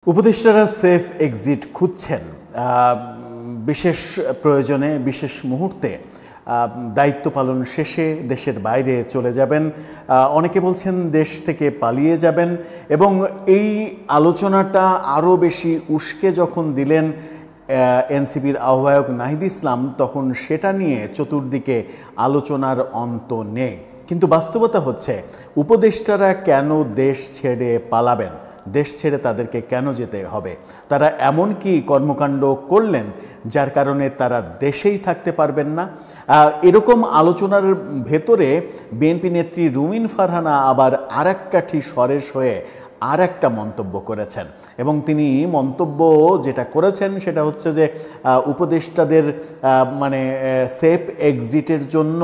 উপদেষ্টারা safe exit খুঁজছেন বিশেষ প্রয়োজনে, বিশেষ মুহূর্তে দায়িত্ব পালন শেষে দেশের বাইরে চলে যাবেন। অনেকে বলছেন দেশ থেকে পালিয়ে যাবেন এবং এই আলোচনাটা আরও বেশি উস্কে যখন দিলেন এনসিপির আহ্বায়ক নাহিদ ইসলাম, তখন সেটা নিয়ে চতুর্দিকে আলোচনার অন্ত নেই। কিন্তু বাস্তবতা হচ্ছে উপদেষ্টারা কেন দেশ ছেড়ে পালাবেন, দেশ ছেড়ে তাদেরকে কেন যেতে হবে? তারা এমন কি কর্মকাণ্ড করলেন যার কারণে তারা দেশেই থাকতে পারবেন না? এরকম আলোচনার ভেতরে বিএনপি নেত্রী রুমিন ফারহানা আবার আরেক কাঠি সরেস হয়ে আর একটা মন্তব্য করেছেন এবং তিনি মন্তব্য যেটা করেছেন সেটা হচ্ছে যে উপদেষ্টাদের সেফ এক্সিটের জন্য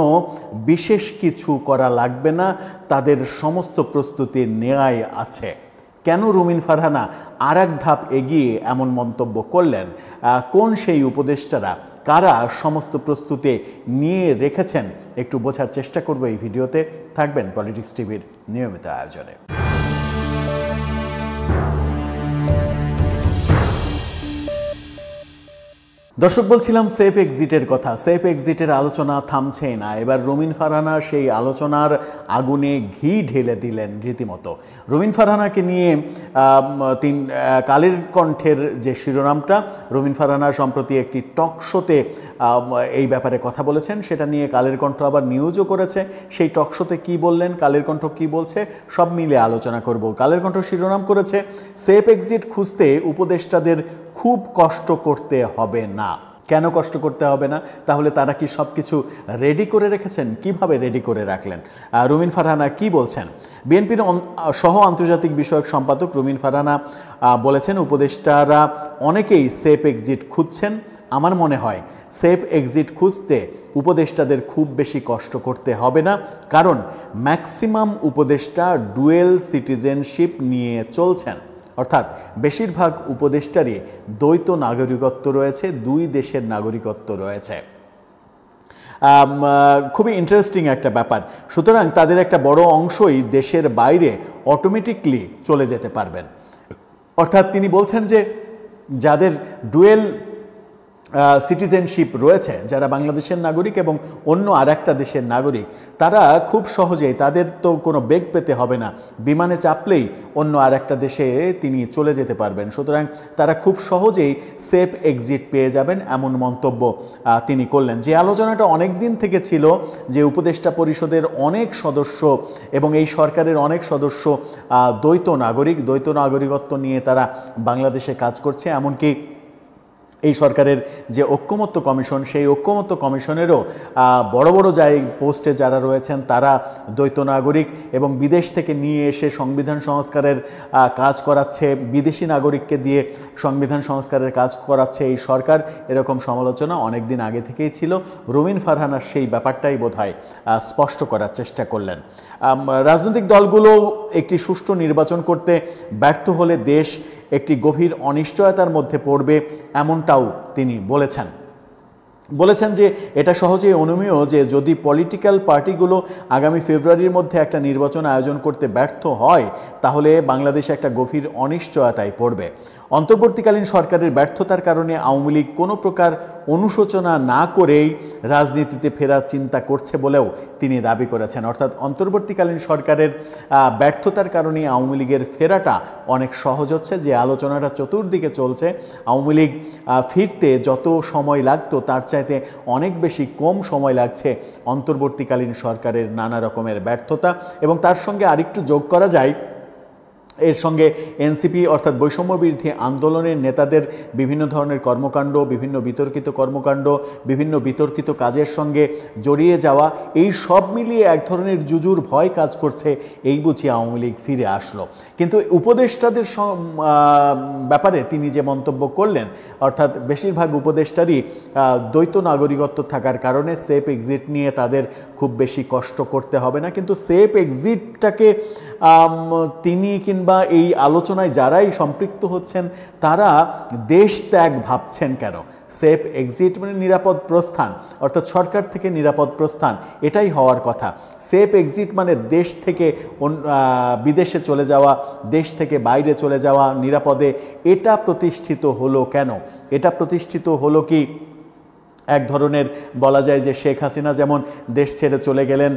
বিশেষ কিছু করা লাগবে না, তাদের সমস্ত প্রস্তুতি নেওয়াই আছে। কেন রুমিন ফারহানা আর এক ধাপ এগিয়ে এমন মন্তব্য করলেন? কোন সেই উপদেষ্টারা, কারা সমস্ত প্রস্তুতি নিয়ে রেখেছেন, একটু বোঝার চেষ্টা করব এই ভিডিওতে। থাকবেন পলিটিক্স টিভির নিয়মিত আয়োজনে। দর্শক, বলছিলাম সেফ এক্সিটের কথা। সেফ এক্সিটের আলোচনা থামছেই না। এবার রুমিন ফারহানা সেই আলোচনার আগুনে ঘি ঢেলে দিলেন রীতিমতো। রুমিন ফারহানাকে নিয়ে কালের কণ্ঠের যে শিরোনামটা, রুমিন ফারহানা সম্প্রতি একটি টক শোতে এই ব্যাপারে কথা বলেছেন, সেটা নিয়ে কালের কণ্ঠ আবার নিউজও করেছে। সেই টক শোতে কী বললেন, কালের কণ্ঠ কী বলছে, সব মিলে আলোচনা করব। কালের কণ্ঠ শিরোনাম করেছে সেফ এক্সিট খুঁজতে উপদেষ্টাদের খুব কষ্ট করতে হবে না। কেন কষ্ট করতে হবে না? তাহলে তারা কি সব কিছু রেডি করে রেখেছেন? কিভাবে রেডি করে রাখলেন? রুমিন ফারহানা কি বলছেন? বিএনপির সহ আন্তর্জাতিক বিষয়ক সম্পাদক রুমিন ফারহানা বলেছেন, উপদেষ্টারা অনেকেই সেফ এক্সিট খুঁজছেন। আমার মনে হয় সেফ এক্সিট খুঁজতে উপদেষ্টাদের খুব বেশি কষ্ট করতে হবে না, কারণ ম্যাক্সিমাম উপদেষ্টা ডুয়েল সিটিজেনশিপ নিয়ে চলছেন। অর্থাৎ বেশিরভাগ উপদেষ্টারই দ্বৈত নাগরিকত্ব রয়েছে, দুই দেশের নাগরিকত্ব রয়েছে। খুবই ইন্টারেস্টিং একটা ব্যাপার। সুতরাং তাদের একটা বড় অংশই দেশের বাইরে অটোমেটিকলি চলে যেতে পারবেন। অর্থাৎ তিনি বলছেন যে যাদের ডুয়েল সিটিজেনশিপ রয়েছে, যারা বাংলাদেশের নাগরিক এবং অন্য আর একটা দেশের নাগরিক, তারা খুব সহজেই, তাদের তো কোনো বেগ পেতে হবে না, বিমানে চাপলেই অন্য আর একটা দেশে তিনি চলে যেতে পারবেন। সুতরাং তারা খুব সহজেই সেফ এক্সিট পেয়ে যাবেন, এমন মন্তব্য তিনি করলেন। যে আলোচনাটা অনেক দিন থেকে ছিল যে উপদেষ্টা পরিষদের অনেক সদস্য এবং এই সরকারের অনেক সদস্য দ্বৈত নাগরিকত্ব নিয়ে তারা বাংলাদেশে কাজ করছে, এমনকি এই সরকারের যে ঐক্যমত্য কমিশন, সেই ঐক্যমত্য কমিশনেরও বড় বড় পোস্টে যারা রয়েছেন তারা দ্বৈত নাগরিক এবং বিদেশ থেকে নিয়ে এসে সংবিধান সংস্কারের কাজ করাচ্ছে, বিদেশি নাগরিককে দিয়ে সংবিধান সংস্কারের কাজ করাচ্ছে এই সরকার, এরকম সমালোচনা অনেক দিন আগে থেকেই ছিল। রুমিন ফারহানা সেই ব্যাপারটাই বোধহয় স্পষ্ট করার চেষ্টা করলেন। রাজনৈতিক দলগুলো একটি সুষ্ঠু নির্বাচন করতে ব্যর্থ হলে দেশ একটি গভীর অনিশ্চয়তার মধ্যে পড়বে, এমনটাও তিনি বলেছেন যে এটা সহজেই অনুমেয় যে যদি পলিটিক্যাল পার্টিগুলো আগামী ফেব্রুয়ারির মধ্যে একটা নির্বাচন আয়োজন করতে ব্যর্থ হয়, তাহলে বাংলাদেশ একটা গভীর অনিশ্চয়তায় পড়বে। অন্তর্বর্তীকালীন সরকারের ব্যর্থতার কারণে আওয়ামী লীগ কোনো প্রকার অনুশোচনা না করেই রাজনীতিতে ফেরার চিন্তা করছে বলেও তিনি দাবি করেছেন। অর্থাৎ অন্তর্বর্তীকালীন সরকারের ব্যর্থতার কারণে আওয়ামী লীগের ফেরাটা অনেক সহজ হচ্ছে। যে আলোচনাটা চতুর্দিকে চলছে, আওয়ামী লীগ ফিরতে যত সময় লাগতো তার চাইতে অনেক বেশি কম সময় লাগছে অন্তর্বর্তীকালীন সরকারের নানা রকমের ব্যর্থতা। এবং তার সঙ্গে আরেকটু যোগ করা যায়, এর সঙ্গে এনসিপি অর্থাৎ বৈষম্য বিরোধী আন্দোলনের নেতাদের বিভিন্ন ধরনের কর্মকাণ্ড, বিভিন্ন বিতর্কিত কাজের সঙ্গে জড়িয়ে যাওয়া, এই সব মিলিয়ে এক ধরনের জুজুর ভয় কাজ করছে, এই বুঝি আওয়ামী লীগ ফিরে আসলো। কিন্তু উপদেষ্টাদের ব্যাপারে তিনি যে মন্তব্য করলেন, অর্থাৎ বেশিরভাগ উপদেষ্টারই দ্বৈত নাগরিকত্ব থাকার কারণে সেফ এক্সিট নিয়ে তাদের খুব বেশি কষ্ট করতে হবে না। কিন্তু সেফ এক্সিটটাকে তিনি কিংবা এই আলোচনায় যারাই সম্পৃক্ত হচ্ছেন তারা দেশ ত্যাগ ভাবছেন কেন? সেফ এক্সিট মানে নিরাপদ প্রস্থান, অর্থাৎ সরকার থেকে নিরাপদ প্রস্থান, এটাই হওয়ার কথা। সেফ এক্সিট মানে দেশ থেকে বিদেশে চলে যাওয়া, দেশ থেকে বাইরে চলে যাওয়া নিরাপদে। এটা প্রতিষ্ঠিত হলো কেন? এটা প্রতিষ্ঠিত হলো কি এক ধরনের বলা যায় যে শেখ হাসিনা যেমন দেশ ছেড়ে চলে গেলেন,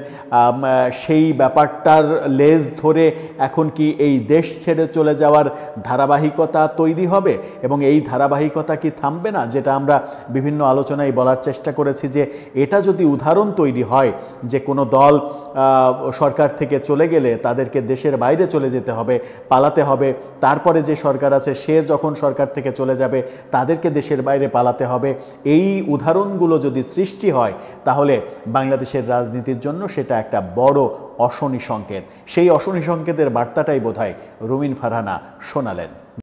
সেই ব্যাপারটার লেজ ধরে এখন কি এই দেশ ছেড়ে চলে যাওয়ার ধারাবাহিকতা তৈরি হবে এবং এই ধারাবাহিকতা কি থামবে না? যেটা আমরা বিভিন্ন আলোচনায় বলার চেষ্টা করেছি যে এটা যদি উদাহরণ তৈরি হয় যে কোনো দল সরকার থেকে চলে গেলে তাদেরকে দেশের বাইরে চলে যেতে হবে, পালাতে হবে, তারপরে যে সরকার আছে সে যখন সরকার থেকে চলে যাবে তাদেরকে দেশের বাইরে পালাতে হবে, এই উদাহরণগুলো যদি সৃষ্টি হয় তাহলে বাংলাদেশের রাজনীতির জন্য সেটা একটা বড় অশনি সংকেত। সেই অশনি সংকেতের বার্তাটাই বোধহয় রুমিন ফারহানা শোনালেন।